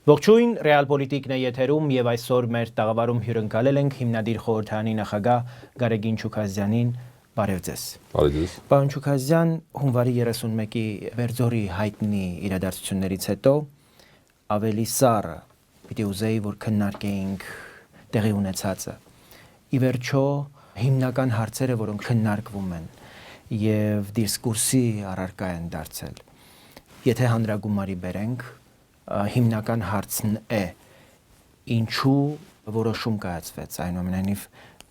Ողջույն, Ռեալ Պոլիտիկն է եթերում եւ այսօր մեր տաղավարում հյուրընկալել ենք հիմնադիր խորհրդարանի նախագահ Գարեգին Չուքազյանին։ Բարև ձեզ։ Բարև ձեզ։ Պարոն Չուքազյան, հունվարի 31-ի Բերձորի հայտնի իրադարձություններից հետո ավելի սառը պիտի ուզեի, որ քննարկեինք տեղի ունեցածը։ Ի վերջո հիմնական հարցերը, որոնք քննարկվում են եւ դիսկուրսի առարկա են դարձել։ Եթե հանրագումարի բերենք, հիմնական հարցն է ինչու որոշում կայացվեց այնուամենայնիվ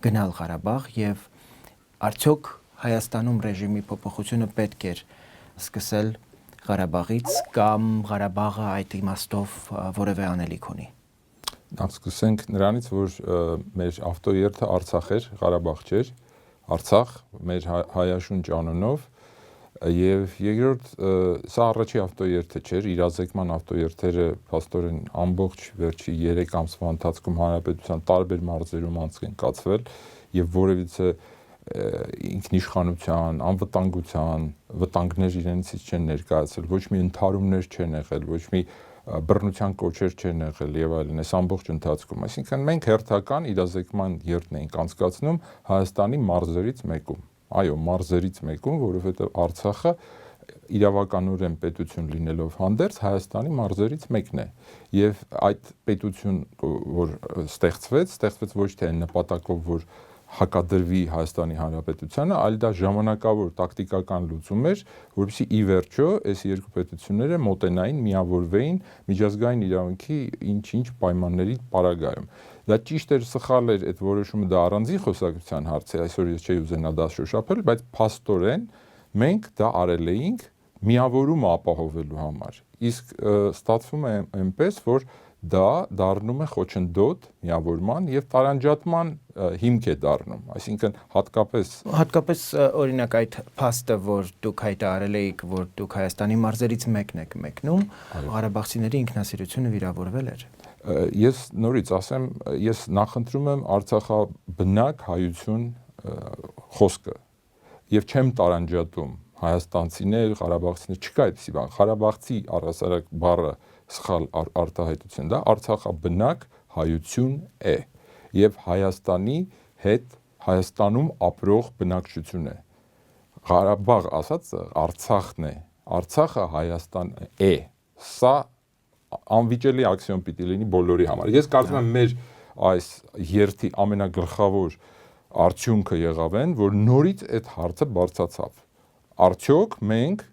գնալ Ղարաբաղ եւ արդյոք Հայաստանում ռեժիմի փոփոխությունը պետք էր սկսել Ղարաբաղից կամ Ղարաբաղը այդ իմաստով որևէ անելիք ունի։ Նախ սկսենք նրանից, որ մեր ավտոերթը Արցախ էր, Ղարաբաղ չէր, Արցախ մեր հայաշունչ անունով Եվ երկրորդ սա առաջի ավտոերթը չէր, իրազեկման ավտոերթերը փաստորեն ամբողջ վերջի 3 ամսվա ընթացքում հանրապետության տարբեր մարզերում անցք են կացվել եւ որևիցե ինքնիշխանության, անվտանգության վտանգներ իրենցից չեն ներկայացել, ոչ մի ընդհարումներ չեն եղել, ոչ մի բռնության կոչեր չեն եղել եւ այլն, այս ամբողջ ընթացքում, այսինքն մենք հերթական իրազեկման երթն ենք անցկացնում Հայաստանի մարզերից մեկում։ Այո, մարզերից մեկում, որովհետև Արցախը իրավականորեն պետություն լինելով հանդերձ Հայաստանի մարզերից մեկն է։ Եվ այդ պետություն, որ ստեղծվեց ոչ թե նպատակով, որ հակադրվի Հայաստանի Հանրապետությանը, այլ դա ժամանակավոր տակտիկական լուծում էր, որովհետեւ ի վերջո այս երկու պետությունները մոտենային, միավորվեին միջազգային իրավունքի ինչ-ինչ պայմանների պարագայում։ Դա ճիշտ էր, սխալ էր, այդ որոշումը դա առանձին խոսակցության հարց է, այսօր ես չէի ուզենա դա շոշափել, բայց փաստորեն մենք դա արել էինք միավորումը ապահովելու համար։ Իսկ ստացվում է այնպես, որ դա դառնում է խոչընդոտ միավորման եւ տարանջատման հիմք է դառնում, այսինքն հատկապես օրինակ այդ փաստը, որ դուք հայտարարել եք, որ դուք Հայաստանի մարզերից մեկն եք մեկնում, Ղարաբաղցիների ինքնասիրությունը վիրավորվել էր։ Ես նորից ասեմ, ես նախընտրում եմ Արցախաբնակ հայություն խոսքը եւ չեմ տարանջատում հայաստանցիներ, ղարաբաղցիներ, չկա այդպիսի բան։ Ղարաբաղցի առհասարակ բառը սխալ արտահայտություն, դա Արցախաբնակ հայություն է եւ Հայաստանի հետ Հայաստանում ապրող բնակչություն է։ Ղարաբաղ ասած Արցախն է, Արցախը Հայաստան է։ Սա անվիճելի ակսիոմ պիտի լինի բոլորի համար։ Ես կարծում եմ մեր այս երթի ամենագլխավոր արդյունքը եղավ այն, որ նորից այդ հարցը բարձրացավ։ Արդյոք մենք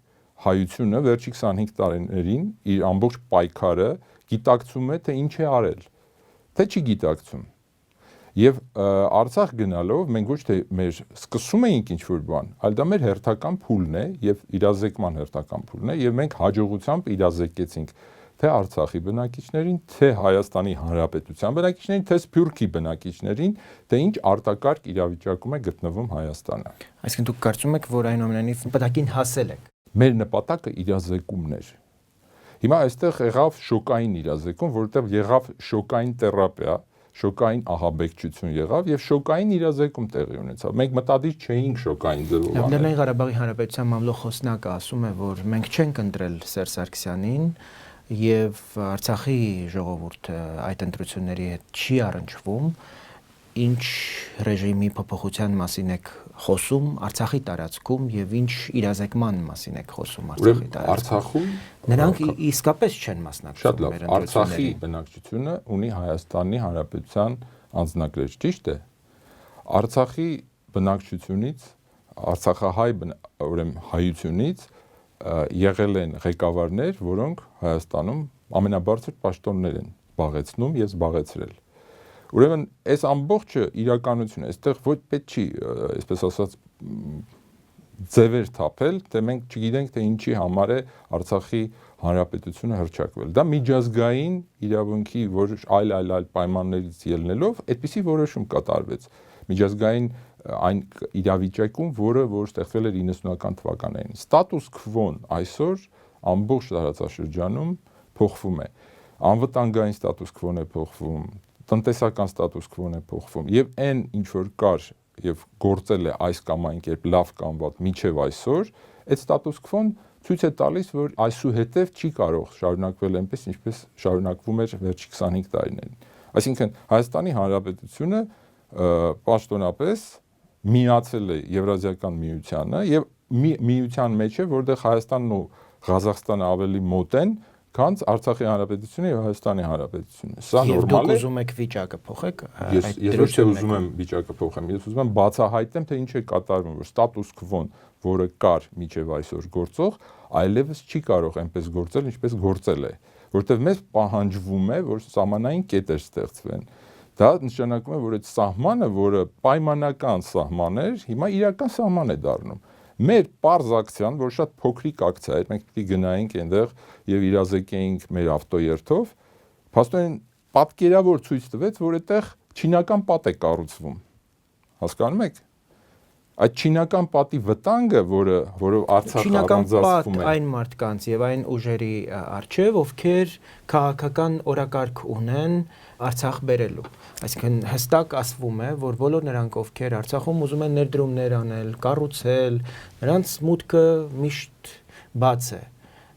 հայությունը վերջի 25 տարիներին իր ամբողջ պայքարը գիտակցում է, թե ինչ է արել, թե չի գիտակցում։ Եվ Արցախ գնալով մենք ոչ թե մեր սկսում էինք ինչ-որ բան, այլ դա մեր հերթական փուլն է եւ իրազեկման հերթական փուլն է եւ մենք հաջողությամբ իրազեկեցինք թե Արցախի բնակիչներին, թե Հայաստանի Հանրապետության բնակիչներին, թե Սփյուռքի բնակիչներին, թե ինչ արտակարգ իրավիճակում է գտնվում Հայաստանը։ Այսինքն դուք կարծում եք, որ այնուամենայնիվ նպատակին հասել եք։ Մեր նպատակը իրազեկումն էր։ Հիմա այստեղ եղավ շոկային իրազեկում, որովհետև եղավ շոկային թերապիա, շոկային ահաբեկչություն եղավ եւ շոկային իրազեկում տեղի ունեցավ։ Մենք մտադիր չէինք շոկային ձևով անել։ Լեռնային Ղարաբաղի Հանրապետության մամլո խոսնակը ասում է, որ մենք չենք ընտրել Սերժ Սարգսյանին եւ Արցախի ժողովուրդը այդ ընտրությունների հետ չի առնչվում, ինչ ռեժիմի փոփոխության մասին եք խոսում Արցախի տարածքում եւ ինչ իրազեկման մասին եք խոսում Արցախի տարածքում։ Արցախում նրանք իսկապես չեն մասնակցում մեր ընտրություններին։ Արցախի բնակչությունը ունի Հայաստանի Հանրապետության անձնագրեր, ճիշտ է։ Արցախի բնակչությունից, Արցախահայ ուրեմն հայությունից եղել են ղեկավարներ, որոնք Հայաստանում ամենաբարձր պաշտոններ են զբաղեցնում եւ զբաղեցրել։ Ուրեմն այս ամբողջը իրականություն է, այստեղ ոչ պետք չի, այսպես ասած, ձևեր թափել, թե մենք չգիտենք, թե ինչի համար է Արցախի Հանրապետությունը հռչակվել։ Դա միջազգային իրավունքի այլ պայմաններից ելնելով այդպիսի որոշում կատարվեց։ Միջազգային այն իրավիճակում, որ ստեղծվել էր 90-ական թվականներին։ Ստատուս քվոն այսօր ամբողջ տարածաշրջանում փոխվում է։ Անվտանգային ստատուս քվոն է փոխվում, տնտեսական ստատուս քվոն է փոխվում, եւ այն ինչ որ կար եւ գործել է այս կամ այն կերպ լավ կամ վատ մինչեւ այսօր, այդ ստատուս քվոն ցույց է տալիս, որ այսուհետև չի կարող շարունակվել այնպես, ինչպես շարունակվում էր վերջի 25 տարիներին։ Այսինքն Հայաստանի Հանրապետությունը պաշտոնապես միացել է Եվրազիական միությանը եւ միության մեջ է, որտեղ Հայաստանն ու Ղազախստանը ավելի մոտ են, քան Արցախի Հանրապետությունը եւ Հայաստանի Հանրապետությունը։ Սա նորմալ է։ Դուք ուզում եք վիճակը փոխեք։ Ես ոչ թե ուզում եմ վիճակը փոխեմ, ես ուզում եմ բացահայտեմ, թե ինչ է կատարվում, որ ստատուս քվոն, որը կար մինչեւ այսօր գործող, այլևս չի կարող այնպես գործել, ինչպես գործել է, որտեղ մեզ պահանջվում է, որ սահմանային կետեր ստեղծվեն։ Դա նշանակում է, որ այդ սահմանը, որը պայմանական սահման էր, հիմա իրական սահման է դառնում։ Մեր պարզ ակցիան, որ շատ փոքրիկ ակցիա էր, մենք պիտի գնայինք այնտեղ եւ իրազեկեինք մեր ավտոերթով, փաստորեն պատկերավոր ցույց տվեց, որ այդտեղ չինական պատ է կառուցվում։ Հասկանում եք։ Այդ չինական պատի վտանգը, որով Արցախը առանձնացվում է, այն մարդկանց եւ այն ուժերի արչեւ, ովքեր քաղաքական օրակարգ ունեն Արցախ բերելու։ Այսինքն հստակ ասվում է, որ բոլոր նրանք, ովքեր Արցախում ուզում են ներդրումներ անել, կառուցել, նրանց մուտքը միշտ բաց է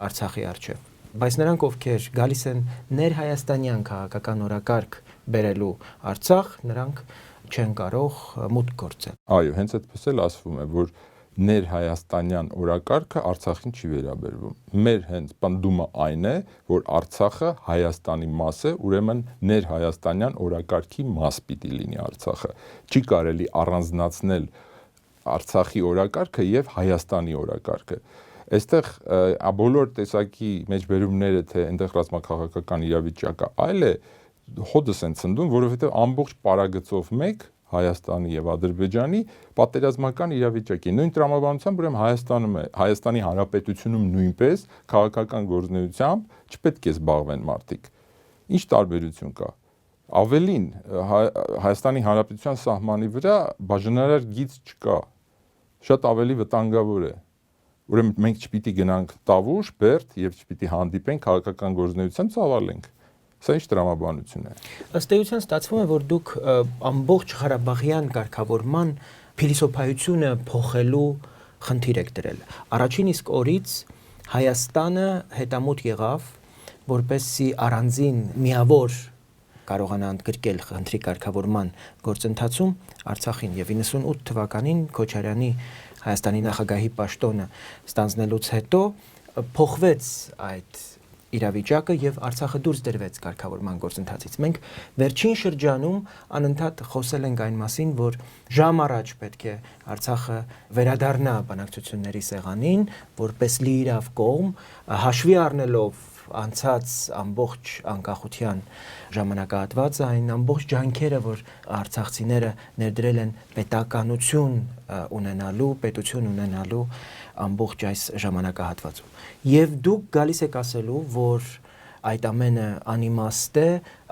Արցախի արչեւ։ Բայց նրանք, ովքեր գալիս են ներհայաստանյան քաղաքական օրակարգ բերելու Արցախ, նրանք չեն կարող մուտք գործել։ Այո, հենց այդպես էլ ասվում է, որ ներհայաստանյան օրակարգը Արցախին չի վերաբերվում։ Մեր հենց պնդումը այն է, որ Արցախը Հայաստանի մաս է, ուրեմն ներհայաստանյան օրակարգի մաս պիտի լինի Արցախը։ Չի կարելի առանձնացնել Արցախի օրակարգը եւ Հայաստանի օրակարգը։ Այստեղ բոլոր տեսակի մեջբերումները, թե այնտեղ ռազմաքաղաքական իրավիճակը այլ է, հոդս են ցնդում, որովհետեւ ամբողջ պարագծով մեկ Հայաստանի եւ Ադրբեջանի պատերազմական իրավիճակի նույն տրամաբանությամբ ուրեմն Հայաստանի Հանրապետությունում նույնպես քաղաքական գործունեությամբ չպետք է զբաղվեն մարդիկ։ Ինչ տարբերություն կա։ Ավելին Հայաստանի Հանրապետության սահմանի վրա բաժանարար գիծ չկա։ Շատ ավելի վտանգավոր է։ Ուրեմն մենք չպիտի գնանք Տավուշ, Բերդ եւ չպիտի հանդիպենք քաղաքական գործունեությամբ ծավալենք։ Սա ինչ տրամաբանություն է։ Ըստ էության ստացվում է, որ դուք ամբողջ Ղարաբաղյան կարգավորման փիլիսոփայությունը փոխելու խնդիր եք դրել։ Առաջին իսկ օրից Հայաստանը հետամուտ եղավ, որպեսզի առանձին միավոր կարողանա ընդգրկել խնդրի կարգավորման գործընթացում Արցախին եւ 98 թվականին Քոչարյանի Հայաստանի նախագահի պաշտոնը ստանձնելուց հետո փոխվեց այդ իրավիճակը եւ Արցախը դուրս դրվեց կարգավորման գործընթացից։ Մենք վերջին շրջանում անընդհատ խոսել ենք այն մասին, որ ժամ առաջ պետք է Արցախը վերադառնա բանակցությունների սեղանին, որպես լիիրավ կողմ, հաշվի առնելով անցած ամբողջ անկախության ժամանակահատվածը, այն ամբողջ ջանքերը, որ արցախցիները ներդրել են պետականություն ունենալու, պետություն ունենալու ամբողջ այս ժամանակահատվածում։ Եվ դուք գալիս եք ասելու, որ այդ ամենը անիմաստ է,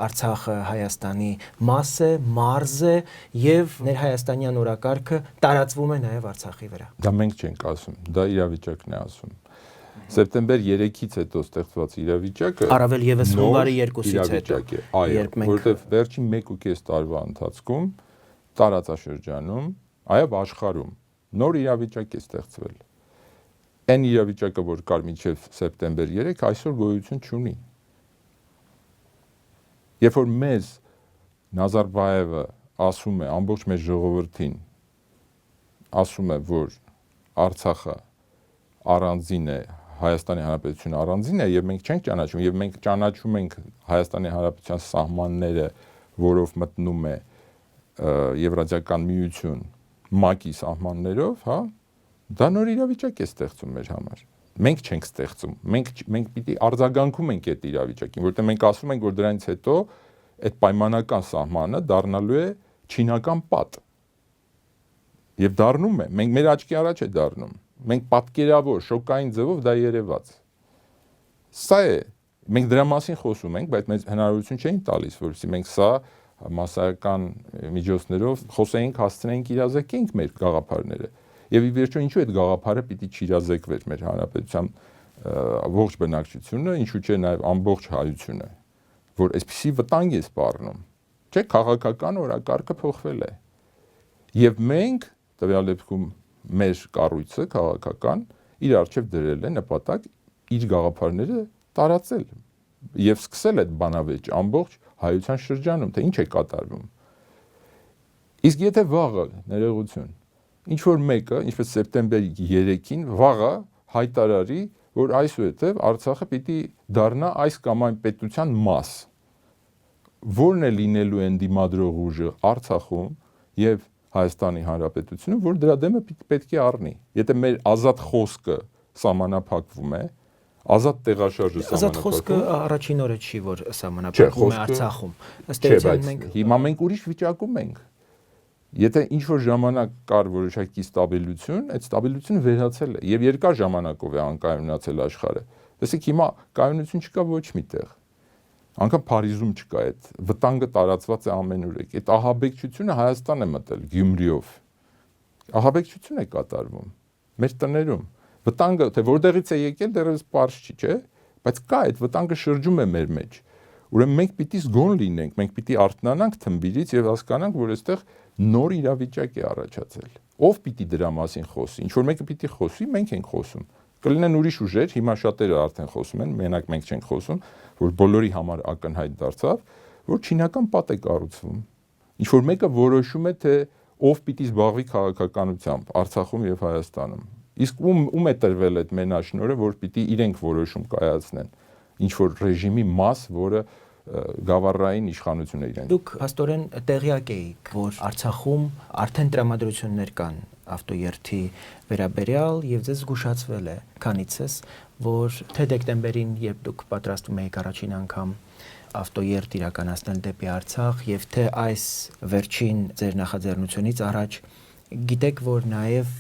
Արցախը Հայաստանի մաս է, մարզ է եւ ներհայաստանյան օրակարգը տարածվում է նաեւ Արցախի վրա։ Դա մենք չենք ասում, դա իրավիճակն է ասում։ Սեպտեմբեր 3-ից հետո ստեղծված իրավիճակը առավել եւս հունվարի 2-ից հետո, երբ որովհետեւ վերջին 1.5 տարվա ընթացքում տարածաշրջանում, այո աշխարհում նոր իրավիճակ է ստեղծվել։ Այն իրավիճակը, որ կար մինչև սեպտեմբեր 3, այսօր գոյություն չունի։ Երբ որ մեզ Նազարբաևը ասում է ամբողջ մեր ժողովրդին, ասում է, որ Արցախը առանձին է, Հայաստանի Հանրապետությունը առանձին է եւ մենք չենք ճանաչում եւ մենք ճանաչում ենք Հայաստանի Հանրապետության սահմանները, որով մտնում է Եվրազիական միություն ՄԱԿ-ի սահմաններով, հա, դա նոր իրավիճակ է ստեղծում մեր համար։ Մենք չենք ստեղծում, մենք պիտի արձագանքում ենք այդ իրավիճակին, որտեղ մենք ասում ենք, որ դրանից հետո այդ պայմանական սահմանը դառնալու է չինական պատ։ Եվ դառնում է, մեր աչքի առաջ է դառնում։ Մենք պատկերավոր, շոկային ձևով դա երևաց։ Սա է, մենք դրա մասին խոսում ենք, բայց մեզ հնարավորություն չէին տալիս, որովհետեւ մենք սա մասսայական միջոցներով խոսեինք, հասցնեինք իրազեկենք մեր գաղափարները։ Եվ ի վերջո ինչու այդ գաղափարը պիտի չիրազեկվեր մեր հանրապետության ողջ բնակչությունը, ինչու՞ չէ նաև ամբողջ հայությունը, որ այսպիսի վտանգ է սպառնում։ Չէ, քաղաքական օրակարգը փոխվել է։ Եվ մենք տվյալ դեպքում մեր կառույցը քաղաքական իր առջև դրել է նպատակ իր գաղափարները տարածել եւ սկսել այդ բանավեճ ամբողջ հայության շրջանում, թե ինչ է կատարվում։ Իսկ եթե վաղը ներողություն, ինչ որ մեկը, ինչպես սեպտեմբերի 3-ին վաղը հայտարարի, որ այսուհետև Արցախը պիտի դառնա այս կամ այն պետության մաս, որն է լինելու են դիմադրող ուժը Արցախում եւ Հայաստանի Հանրապետությունում, որ դրա դեմը պետք է առնի։ Եթե մեր ազատ խոսքը սահմանափակվում է, ազատ տեղաշարժը սահմանափակվում է։ Ազատ խոսքը առաջին օրը չի, որ սահմանափակվում է Արցախում։ Ըստ էության մենք հիմա մենք ուրիշ վիճակում ենք։ Եթե ինչ-որ ժամանակ կար որոշակի ստաբիլություն, այդ ստաբիլությունը վերացել է եւ երկար ժամանակով է անկայունացել աշխարհը։ Տեսեք, հիմա կայունություն չկա ոչ միտեղ։ Անկամ Փարիզում չկա այդ վտանգը տարածված է ամենուր։ Այդ ահաբեկչությունը Հայաստան է մտել Գյումրիով։ Ահաբեկչություն է կատարվում մեր տներում։ Վտանգը թե որտեղից է եկել դեռևս պարզ չի, չէ՞, բայց կա այդ վտանգը շրջում է մեր մեջ։ Ուրեմն մենք պիտի զգոն լինենք, մենք պիտի արթնանանք թմբիրից եւ հասկանանք, որ այստեղ նոր իրավիճակ է առաջացել։ Ով պիտի դրա մասին խոսի։ Ինչ որ մեկը պիտի խոսի, մենք ենք խոսում։ Կլինեն ուրիշ ուժեր, հիմա շատերը արդեն խոսում են, մենակ մենք չենք խոսում, որ բոլորի համար ակնհայտ դարձավ, որ չինական պատ է կառուցվում։ Ինչ որ մեկը որոշում է, թե ով պիտի զբաղվի քաղաքականությամբ Արցախում եւ Հայաստանում։ Իսկ ում է տրվել այդ մենաշնորհը, որ պիտի իրենք որոշում կայացնեն։ Ինչ որ ռեժիմի մաս, որը գավառային իշխանություն է իրենք։ Դուք հաստորեն տեղյակ եք, որ Արցախում արդեն տրամադրություններ կան ավտոերթի վերաբերյալ եւ ձեզ զգուշացվել է քանիցս, որ թե դեկտեմբերին, երբ դուք պատրաստում եք առաջին անգամ ավտոերթ իրականացնել դեպի Արցախ եւ թե այս վերջին ձեր նախաձեռնությունից առաջ գիտեք, որ նաեւ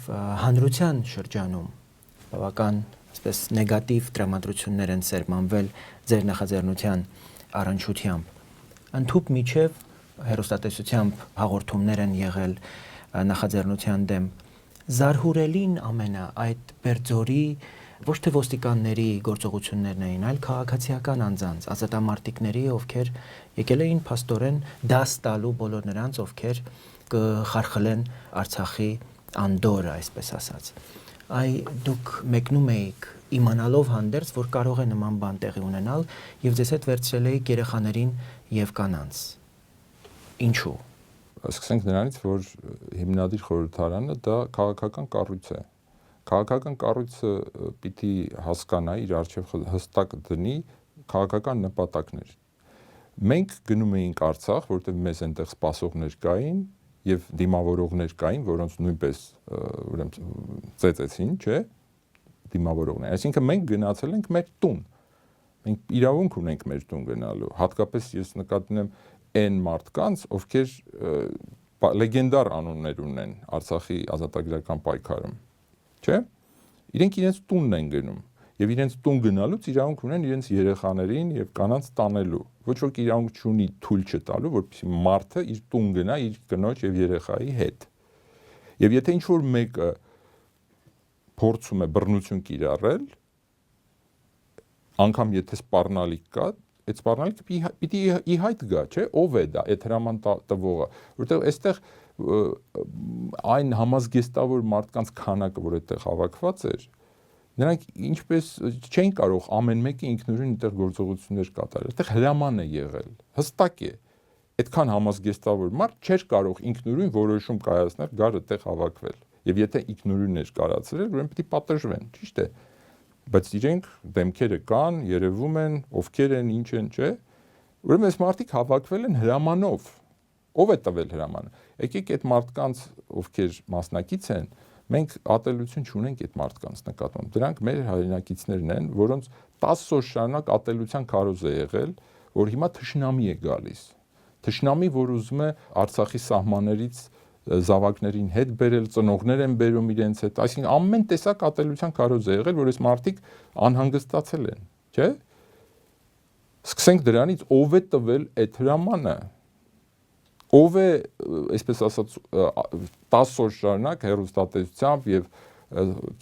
հանրության շրջանում բավական այսպես նեգատիվ տրամադրություններ են սերմանվել ձեր նախաձեռնության առնչությամբ։ Ընդհուպ միջև հերոստատեսությամբ հաղորդումներ են եղել նախաձեռնության դեմ։ Զարհուրելին ամենը այդ Բերձորի ոչ թե ոստիկանների գործողություններն էին, այլ քաղաքացիական անձանց, ազատամարտիկների, ովքեր եկել էին փաստորեն դաս տալու բոլոր նրանց, ովքեր կխարխլեն Արցախի անդորը, այսպես ասած։ Այ դուք մեկնում եք իմանալով հանդերձ, որ կարող է նման բան տեղի ունենալ եւ ձեզ հետ վերցրել եք երեխաներին եւ կանանց։ Ինչու։ Սկսենք նրանից, որ հիմնադիր խորհրդարանը դա քաղաքական կառույց է։ Քաղաքական կառույցը պիտի հասկանա, իր առջև հստակ դնի քաղաքական նպատակներ։ Մենք գնում էինք Արցախ, որտեղ մեզ այնտեղ սպասողներ կային եւ դիմավորողներ կային, որոնց նույնպես ուրեմն ծեծեցին, չէ՞, դիմավորողներ։ Այսինքն մենք գնացել ենք մեր տուն։ Մենք իրավունք ունենք մեր տուն գնալու։ Հատկապես ես նկատում եմ այն մարդկանց, ովքեր լեգենդար անուններ ունեն Արցախի ազատագրական պայքարում, չէ՞։ Իրենք իրենց տունն են գնում եւ իրենց տուն գնալուց իրավունք ունեն իրենց երեխաներին եւ կանանց տանելու։ Ոչ ոք իրավունք չունի թույլ չտալու, որպեսզի մարդը իր տուն գնա իր կնոջ եւ երեխայի հետ։ Եվ եթե ինչ որ մեկը փորձում է բռնություն կիրառել, անգամ եթե սպառնալիք կա, այդ սպառնալիքը պիտի ի հայտ գա, չէ՞, ով է դա, այդ հրաման տվողը, որովհետեւ այստեղ այն համազգեստավոր մարդկանց քանակը, որ այդտեղ հավաքված էր, նրանք ինչպես չեն կարող ամեն մեկը ինքնուրույն այդտեղ գործողություններ կատարել, այդտեղ հրաման է եղել, հստակ է, այդքան համազգեստավոր մարդ չէր կարող ինքնուրույն որոշում կայացնել, գար այդտեղ հավաքվել, եւ եթե ինքնուրույն էր կարացրել, ուրեմն պիտի պատժվեն, ճիշտ է, բայց իրենք դեմքերը կան, երևում են, ովքեր են, ինչ են, չէ, ուրեմն այս մարդիկ հավաքվել են հրամանով, ով է տվել հրամանը, եկեք այդ մարդկանց, ովքեր մասնակից են, մենք ատելություն չունենք այդ մարդկանց նկատմամբ, դրանք մեր հայրենակիցներն են, որոնց 10 օր շարունակ ատելության քարոզ է եղել, որ հիմա թշնամի է գալիս, թշնամի, որ ուզում է Արցախի սահմաններից զավակներին հետ բերել, ծնողներ են բերում իրենց հետ, այսինքն ամեն տեսակ ատելության քարոզ է եղել, որ այս մարդիկ անհանգստացել են, չէ՞։ Սկսենք դրանից, ով է տվել այդ հրամանը։ ով է, այսպես ասած, 10 օր շարունակ հեռուստատեսությամբ եւ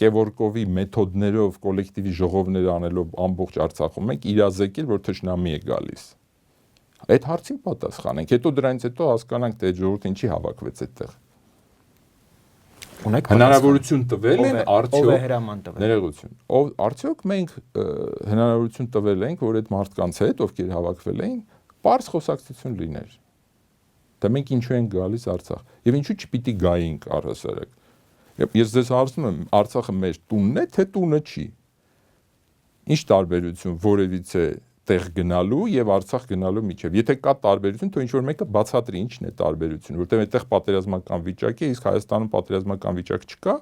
Կևորկովի մեթոդներով կոլեկտիվի ժողովներ անելով ամբողջ Արցախում մենք իրազեկել, որ թշնամի է գալիս։ Այդ հարցին պատասխանենք, հետո դրանից հետո հասկանանք, թե ժողովուրդը ինչի հավաքվեց այդտեղ։ Հնարավորություն տվել են արդյոք ներողություն։ Արդյոք մենք հնարավորություն տվել ենք, որ այդ մարդկանց հետ, ովքեր հավաքվել էին, պարզ խոսակցություն լիներ։ Դա մենք ինչու ենք գալիս Արցախ եւ ինչու չպիտի գայինք առհասարակ։ Ես ձեզ հարցնում եմ, Արցախը մեր տունն է, թե տունը չի։ Ինչ տարբերություն որևիցե տեղ գնալու եւ Արցախ գնալու միջեւ։ Եթե կա տարբերություն, то ինչ որ մեկը բացատրի ինչն է տարբերությունը, որտեղ այդտեղ պատերազմական վիճակ է, իսկ Հայաստանում պատերազմական վիճակ չկա։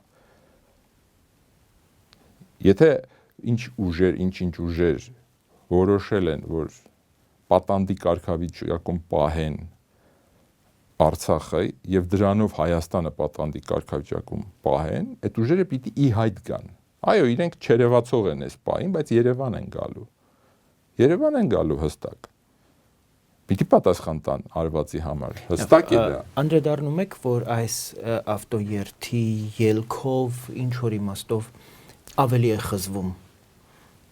Եթե ինչ ուժեր որոշել են, որ պատանդի կարգավիճակում պահեն Արցախը եւ դրանով Հայաստանը պատանդի կարգավիճակում պահեն, այդ ուժերը պիտի ի հայտ գան։ Այո, իրենք չերևացող են այս պահին, բայց Երևան են գալու։ Երևան են գալու հստակ։ Պիտի պատասխան տան արվածի համար։ Հստակ է դա։ Անդրադառնում եք, որ այս ավտոերթի ելքով ինչ որ իմաստով ավելի է խզվում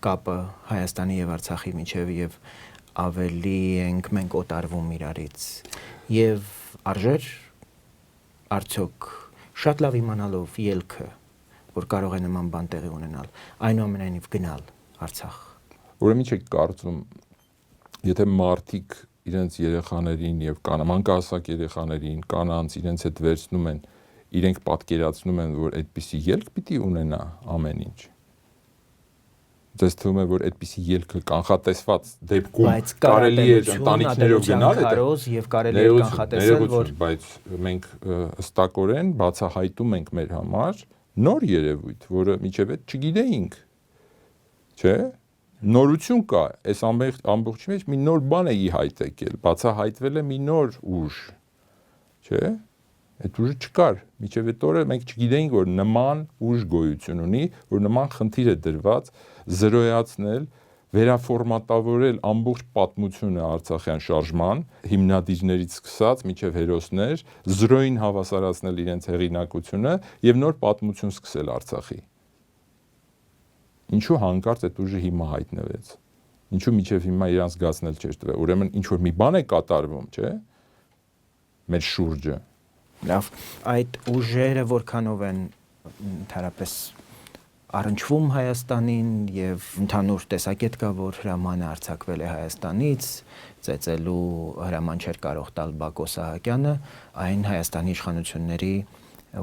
կապը Հայաստանի եւ Արցախի միջեւ եւ ավելի ենք մենք օտարվում իրարից։ Եվ արժեր արդյոք շատ լավ իմանալով ելքը, որ կարող է նման բան տեղի ունենալ, այնուամենայնիվ գնալ Արցախ։ Ուրեմն չեք կարծում, եթե մարդիկ իրենց երեխաներին եւ մանկահասակ երեխաներին, կանանց իրենց հետ վերցնում են, իրենք պատկերացնում են, որ այդպիսի ելք պիտի ունենա ամեն ինչ։ Ձեզ թվում է, որ այդպիսի ելքը կանխատեսված դեպքում կարելի է ընտանիքներով գնալ, եւ կարելի է կանխատեսել, որ բայց մենք հստակորեն բացահայտում ենք մեր համար նոր երևույթ, որը մինչև այդ չգիտեինք, չէ՞։ Նորություն կա, այս ամբողջի մեջ մի նոր բան է ի հայտ եկել, բացահայտվել է մի նոր ուժ, չէ՞։ Այդ ուժը չկար, մինչև այդ օրը մենք չգիտեինք, որ նման ուժ գոյություն ունի, որ նման խնդիր է դրված զրոյացնել, վերաֆորմատավորել ամբողջ պատմությունը Արցախյան շարժման, հիմնադիրներից սկսած մինչև հերոսներ, զրոյին հավասարացնել իրենց հեղինակությունը եւ նոր պատմություն սկսել Արցախի։ Ինչու հանկարծ այդ ուժը հիմա հայտնվեց։ Ինչու մինչև հիմա իրանց զգացնել չէր տվել։ Ուրեմն ինչ որ մի բան է կատարվում, չէ՞։ Մեր շուրջը։ Լավ, այդ ուժերը որքանով են ընդհանրապես առնչվում Հայաստանին եւ ընդհանուր տեսակետ կա, որ հրամանը արձակվել է Հայաստանից, ծեծելու հրաման չէր կարող տալ Բակո Սահակյանը, այն Հայաստանի իշխանությունների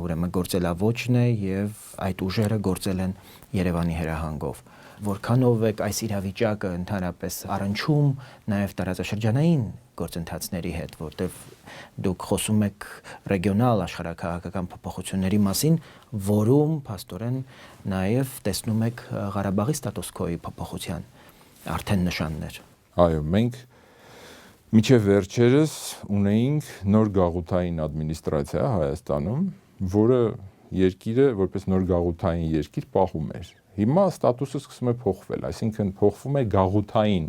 ուրեմն գործելավոճն է եւ այդ ուժերը գործել են Երևանի հրահանգով։ Որքանով է այս իրավիճակը ընդհանրապես առնչում նաեւ տարածաշրջանային գործընթացների հետ, որտեղ դուք խոսում եք ռեգիոնալ աշխարհակահաղական փոփոխությունների մասին, որում փաստորեն նաեւ տեսնում եք Ղարաբաղի ստատուս քոյի փոփոխության արդեն նշաններ։ Այո, մենք մինչև վերջերս ունեինք նոր գաղութային ադմինիստրացիա Հայաստանում, որը երկիրը որպես նոր գաղութային երկիր պահում էր։ Հիմա ստատուսը սկսում է փոխվել, այսինքն փոխվում է գաղութային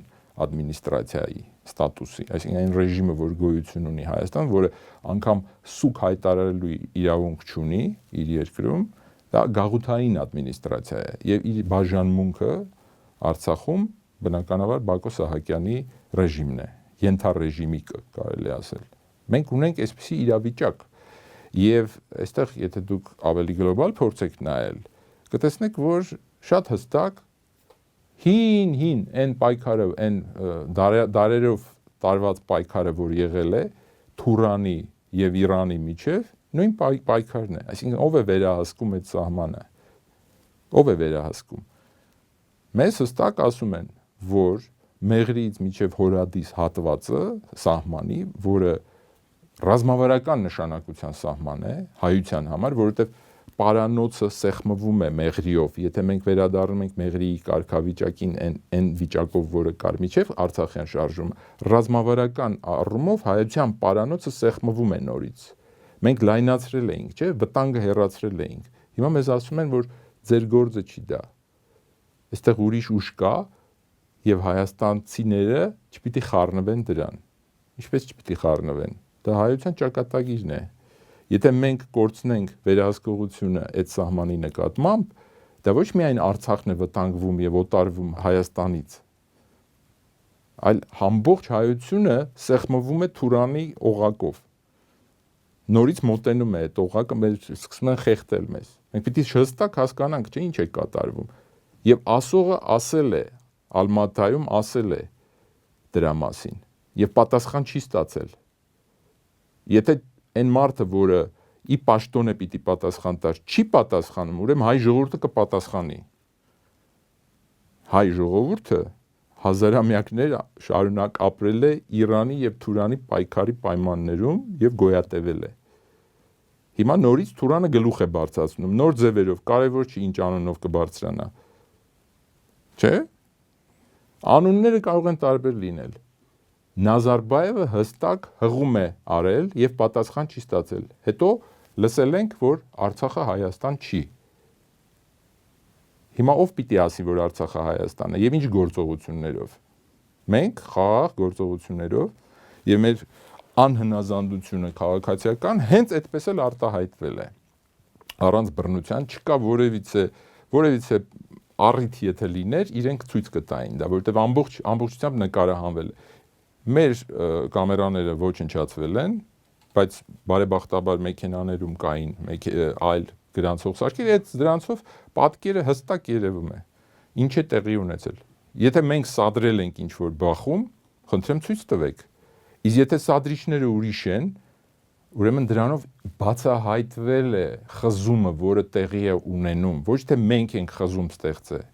ադմինիստրացիայի ստատուսի, այսինքն այն ռեժիմը, որ գոյություն ունի Հայաստան, որը անգամ սուկ հայտարարելու իրավունք չունի իր երկրում, դա գաղութային ադմինիստրացիա է եւ իր բաժանմունքը Արցախում բնականաբար Բակո Սահակյանի ռեժիմն է, ենթառեժիմի կարելի ասել։ Մենք ունենք այսպիսի իրավիճակ եւ այստեղ եթե դուք ավելի գլոբալ փորձեք նայել, կտեսնեք, որ շատ հստակ հին այն պայքարը, այն դարերով տարված պայքարը, որ եղել է Թուրանի եւ Իրանի միջև, նույն պայքարն է, այսինքն ով է վերահսկում այդ սահմանը։ Ով է վերահսկում։ Մեզ հստակ ասում են, որ Մեղրիից միջև Հորադիս հատվածը սահմանի, որը ռազմավարական նշանակության սահման է հայության համար, որովհետեւ պարանոցը սեղմվում է Մեղրիով, եթե մենք վերադառնում ենք Մեղրիի կարգավիճակին այն վիճակով, որը կար միջև Արցախյան շարժումը, ռազմավարական առումով հայության պարանոցը սեղմվում է նորից։ Մենք լայնացրել էինք, չէ՞, վտանգը հեռացրել էինք։ Հիմա մեզ ասում են, որ ձեր գործը չի դա։ Այստեղ ուրիշ ուժ կա եւ հայաստանցիները չպիտի խառնվեն դրան։ Ինչպես չպիտի խառնվեն։ դա հայության ճակատագիրն է։ Եթե մենք կորցնենք վերահսկողությունը այդ սահմանի նկատմամբ, դա ոչ միայն Արցախն է վտանգվում եւ օտարվում Հայաստանից, այլ ամբողջ հայությունը սեղմվում է Թուրանի օղակով։ Նորից մոտենում է այդ օղակը, մեր սկսում են խեղդել մեզ։ Մենք պիտի հստակ հասկանանք, չէ՞ ինչ է կատարվում։ Եվ ասողը ասել է, Ալմատայում ասել է դրա մասին եւ պատասխան չի ստացել։ Եթե այն մարդը, որը ի պաշտոն է պիտի պատասխան տար, չի պատասխանում, ուրեմն հայ ժողովուրդը կպատասխանի։ Հայ ժողովուրդը հազարամյակներ շարունակ ապրել է Իրանի եւ Թուրանի պայքարի պայմաններում եւ գոյատևել է։ Հիմա նորից Թուրանը գլուխ է բարձրացնում, նոր ձևերով, կարևոր չի ինչ անունով կբարձրանա։ Չէ՞։ Անունները կարող են տարբեր լինել։ Նազարբայևը հստակ հղում է արել եւ պատասխան չի ստացել։ Հետո լսել ենք, որ Արցախը Հայաստան չի։ Հիմա ով պիտի ասի, որ Արցախը Հայաստան է եւ ինչ գործողություններով։ Մենք խաղաղ գործողություններով եւ մեր անհնազանդությունը քաղաքացիական հենց այդպես էլ արտահայտվել է։ Առանց բռնության չկա որևիցե առիթ եթե լիներ, իրենք ցույց կտային դա, որովհետեւ ամբողջությամբ նկարահանվել է։ Մեր կամերաները ոչնչացվել են, բայց բարեբախտաբար մեքենաներում կային այլ գրանցող սարքեր, այդ դրանցով պատկերը հստակ երևում է։ Ինչ է տեղի ունեցել։ Եթե մենք սադրել ենք ինչ-որ բախում, խնդրեմ ցույց տվեք։ Իսկ եթե սադրիչները ուրիշ են, ուրեմն դրանով բացահայտվել է խզումը, որը տեղի է ունենում, ոչ թե մենք ենք խզում ստեղծել։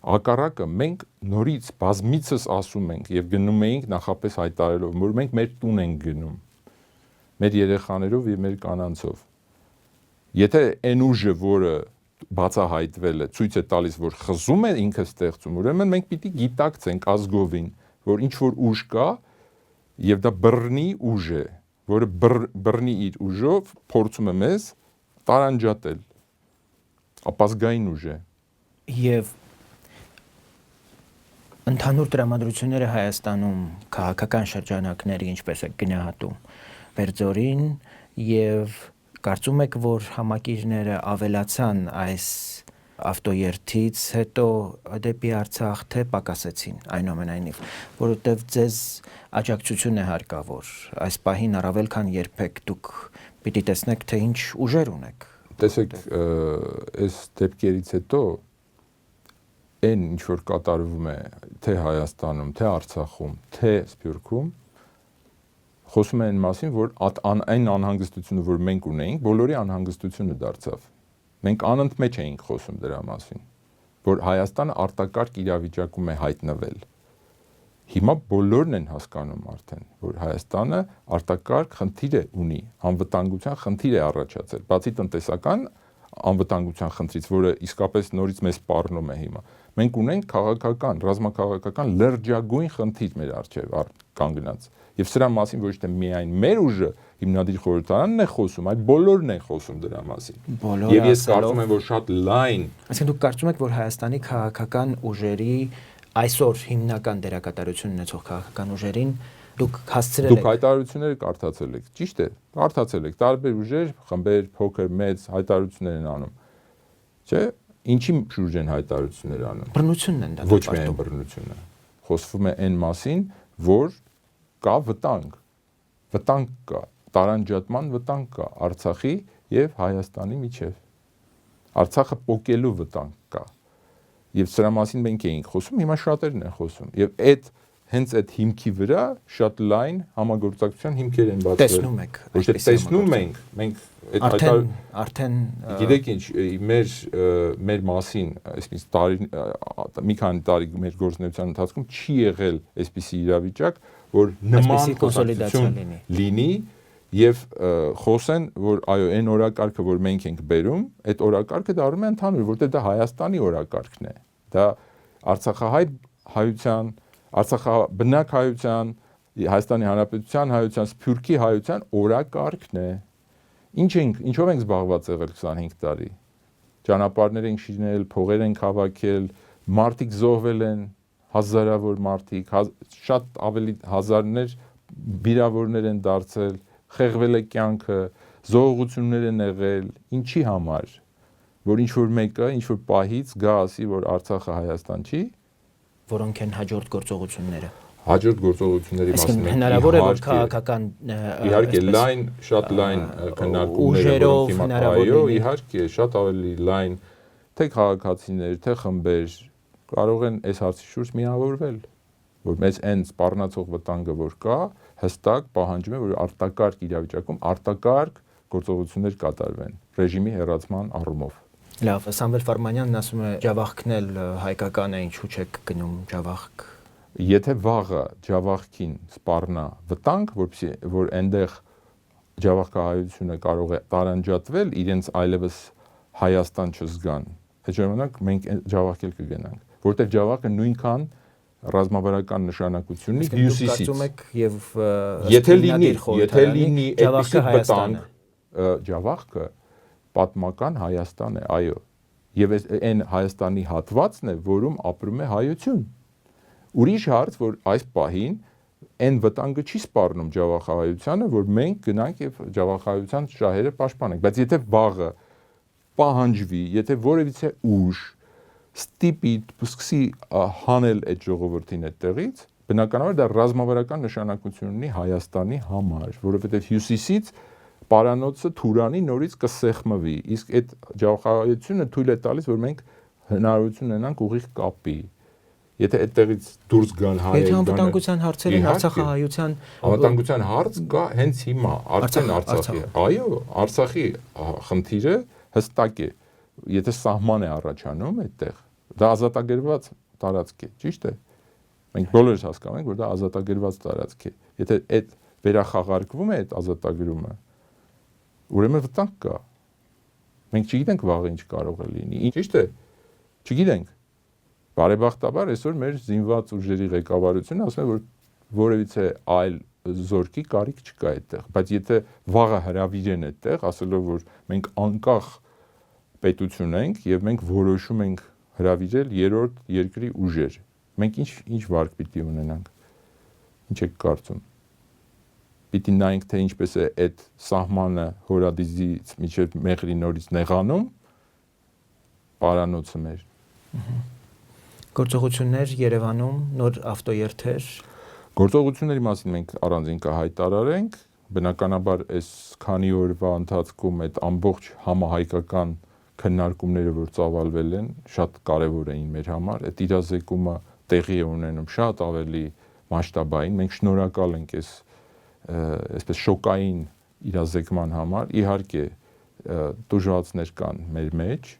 Հակառակը մենք նորից բազմիցս ասում ենք եւ գնում էինք նախապես հայտարարելով, որ մենք մեր տուն ենք գնում, մեր երեխաներով եւ մեր կանանցով։ Եթե այն ուժը, որը բացահայտվել է, ցույց է տալիս, որ խզում է ինքը ստեղծում, ուրեմն մենք պիտի գիտակցենք ազգովին, որ ինչ որ ուժ կա եւ դա բռնի ուժ է, որը բռնի իր ուժով փորձում է մեզ տարանջատել։ Ապազգային ուժ է։ Եվ ընդհանուր տրամադրությունները Հայաստանում քաղաքական շրջանակների ինչպես է գնահատում Բերձորին եւ կարծում եք, որ համակիրները ավելացան այս ավտոերթից հետո դեպի Արցախ թե պակասեցին այնուամենայնիվ, որովհետև ձեզ աջակցություն է հարկավոր, այս պահին առավել քան երբեք դուք պիտի տեսնեք, թե ինչ ուժեր ունեք։ Տեսեք, այս դեպքերից հետո այն ինչ որ կատարվում է թե Հայաստանում, թե Արցախում, թե Սփյուռքում, խոսում են մասին, որ այն անհանգստությունը, որ մենք ունեինք, բոլորի անհանգստությունը դարձավ։ Մենք անընդմեջ էինք խոսում դրա մասին, որ Հայաստանը արտակարգ իրավիճակում է հայտնվել։ Հիմա բոլորն են հասկանում արդեն, որ Հայաստանը արտակարգ խնդիր է ունի, անվտանգության խնդիր է առաջացել, բացի տնտեսական անվտանգության խնդրից, որը իսկապես նորից մեզ սպառնում է հիմա։ Մենք ունենք քաղաքական, ռազմաքաղաքական լրջագույն խնդիր մեր առջև կանգնած։ Եվ սրա մասին ոչ թե միայն մեր ուժը հիմնադիր խորհրդարանն է խոսում, այլ բոլորն են խոսում դրա մասին։ Եվ ես կարծում եմ, որ շատ լայն։ Այսինքն դուք կարծում եք, որ Հայաստանի քաղաքական ուժերի այսօր հիմնական դերակատարություն ունեցող քաղաքական ուժերին դուք հասցրել եք։ Դուք հայտարարությունները կարդացել եք, ճիշտ է, կարդացել եք, տարբեր ուժեր, խմբեր, փոքր, մեծ հայտարարություններ են անում։ Չէ՞, ինչի շուրջ են հայտարարություններ անում։ Բռնությունն են դա։ Ոչ միայն բռնությունը։ Խոսվում է այն մասին, որ կա վտանգ կա, տարանջատման վտանգ կա Արցախի եւ Հայաստանի միջեւ։ Արցախը պոկելու վտանգ կա։ Եվ սրա մասին մենք էինք խոսում, հիմա շատերն են խոսում։ Եվ հենց այդ հիմքի վրա շատ լայն համագործակցության հիմքեր են բացվել։ Տեսնում եք։ Ոչ թե տեսնում ենք, մենք արդեն գիտեք ինչ, մեր մասին, այսպես մի քանի տարի մեր գործունեության ընթացքում չի եղել այսպիսի իրավիճակ, որ նման կոնսոլիդացիա լինի եւ խոսեն, որ այո, այն օրակարգը, որ մենք ենք բերում, այդ օրակարգը դառնում է ընդհանուր, որտեղ դա Հայաստանի օրակարգն է։ Դա Արցախահայության, Արցախաբնակ հայության, Հայաստանի Հանրապետության հայության, Սփյուռքի հայության օրակարգն է։ Ինչով ենք զբաղված եղել 25 տարի։ Ճանապարհներ ենք շինել, փողեր ենք հավաքել, մարդիկ զոհվել են, հազարավոր մարդիկ, շատ ավելի հազարներ վիրավորներ են դարձել, խեղվել է կյանքը, զոհողություններ են եղել, ինչի համար, որ ինչ-որ մեկը, ինչ-որ պահից գա ասի, որ Արցախը Հայաստան չի, որոնք են հաջորդ գործողությունները։ Հաջորդ գործողությունների մասին հնարավոր է որ քաղաքական իհարկե լայն, շատ լայն քննարկումներ, որոնք հիմա այո, իհարկե շատ ավելի լայն թե քաղաքացիներ, թե խմբեր կարող են այս հարցի շուրջ միավորվել, որ մեզ այն սպառնացող վտանգը որ կա, հստակ պահանջում է որ արտակարգ իրավիճակում արտակարգ գործողություններ կատարվեն ռեժիմի հեռացման առումով։ Լավ, Սամվել Ֆարմանյանն ասում է ջավախքն էլ հայկական է, ինչու՞ չեք գնում ջավախք։ Եթե վաղը ջավախքին սպառնա վտանգ, որ այնտեղ ջավախքահայությունը կարող է տարանջատվել, իրենց այլևս Հայաստան չզգան, այդ ժամանակ մենք ջավախքել կգնանք, որտեղ ջավախքը նույնքան ռազմավարական նշանակություն ունի հյուսիսից։ Կարծում եք եւ եթե լինի այդպիսի վտանգ, ջավախքը պատմական Հայաստան է, այո, եւ այն Հայաստանի հատվածն է, որում ապրում է հայություն։ Ուրիշ հարց, որ այս պահին այն վտանգը չի սպառնում ջավախահայությանը, որ մենք գնանք եւ ջավախահայության շահերը պաշտպանենք, բայց եթե վաղը պահանջվի, եթե որևիցե ուժ ստիպի սկսի հանել այդ ժողովրդին այդտեղից, բնականաբար դա ռազմավարական նշանակություն ունի Հայաստանի համար, որովհետեւ հյուսիսից պարանոցը Թուրանի նորից կսեղմվի, իսկ այդ ջավախահայությունը թույլ է տալիս, որ մենք հնարավորություն ունենանք ուղիղ կապի։ Եթե այդտեղից դուրս գան հայերը, եթե անվտանգության հարցերին Արցախահայության անվտանգության հարց կա հենց հիմա, արդեն Արցախի։ Այո, Արցախի խնդիրը հստակ է։ Եթե սահման է առաջանում այդտեղ, դա ազատագրված տարածք է, ճիշտ է։ Մենք բոլորս հասկանում ենք, որ դա ազատագրված տարածք է։ Եթե այդ վերախաղարկվում է այդ ազատագրումը, ուրեմն վտանգ կա։ Մենք չգիտենք վաղը ինչ կարող է լինի։ Ճիշտ է։ Չգիտենք։ Բարեբախտաբար այսօր մեր զինված ուժերի ղեկավարությունը ասում է, որ որևիցե այլ զորքի կարիք չկա այդտեղ, բայց եթե վաղը հրավիրեն այդտեղ, ասելով որ մենք անկախ պետություն ենք եւ մենք որոշում ենք հրավիրել երրորդ երկրի ուժեր, մենք ինչ վարկ պիտի ունենանք։ Ինչ եք կարծում։ Պիտի նայենք թե ինչպես է այդ սահմանը հորադիզից մինչև մեղրի նորից նեղանում պարանոցը մեր։ Գործողություններ Երևանում, նոր ավտոերթեր։ Գործողությունների մասին մենք առանձին կհայտարարենք, բնականաբար այս քանի օրվա ընթացքում այդ ամբողջ համահայկական քննարկումները, որ ծավալվել են, շատ կարևոր էին մեր համար, այդ իրազեկումը տեղի է ունենում շատ ավելի մասշտաբային, մենք շնորհակալ ենք այսպես շոկային իրազեկման համար, իհարկե տուժածներ կան մեր մեջ,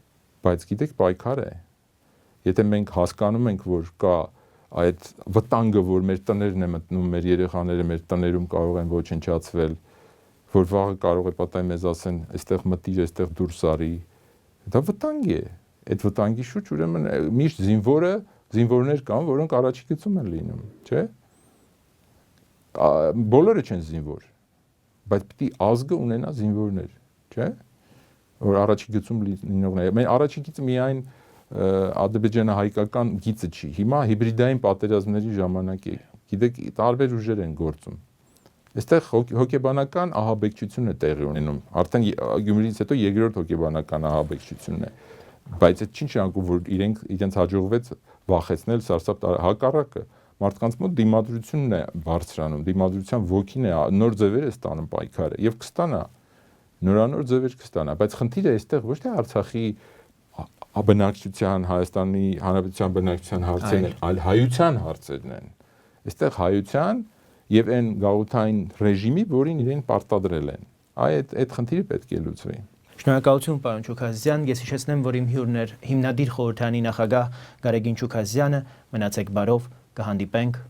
բայց գիտեք պայքար է։ Եթե մենք հասկանում ենք, որ կա այդ վտանգը, որ մեր տներն է մտնում, մեր երեխաները մեր տներում կարող են ոչնչացվել, որ վաղը կարող է պատահի մեզ ասեն, այստեղ մտիր, այստեղ դուրս արի, դա վտանգ է։ Այդ վտանգի շուրջ ուրեմն միշտ զինվորներ կան, որոնք առաջի գծում են լինում, չէ՞։ Բոլորը չեն զինվոր, բայց պիտի ազգը ունենա զինվորներ, չէ՞։ Որ առաջի գծում լինողներ։ Մեր առաջի գիծը միայն ադրբեջանահայկական գիծը չի։ Հիմա հիբրիդային պատերազմների ժամանակ է։ Գիտեք, տարբեր ուժեր են գործում։ Այստեղ հոգեբանական ահաբեկչություն է տեղի ունենում։ Արդեն Գյումրիից հետո երկրորդ հոգեբանական ահաբեկչությունն է։ Բայց այդ չի նշանակում, որ իրենց հաջողվեց վախեցնել հակառակը։ Մարդկանց մոտ դիմադրությունն է բարձրանում, դիմադրության ոգին է, նոր ձևեր է ստանում պայքարը եւ կստանա։ Նորանոր ձևեր կստանա, բայց խնդիրը այստեղ ոչ թե Արցախի բնակչության, Հայաստանի Հանրապետության բնակչության հարցերն են, այլ հայության հարցերն են։ Այստեղ հայության եւ այն գաղութային ռեժիմի, որին իրեն պարտադրել են։ Այդ խնդիրը պետք է լուծվի։ Շնորհակալություն, պարոն Չուքազյան, ես հիշեցնեմ, որ իմ հյուրն էր հիմնադիր խորհրդանի նախագահ Գարեգին Չուքազյանը, մնացեք բարով, կհանդիպենք։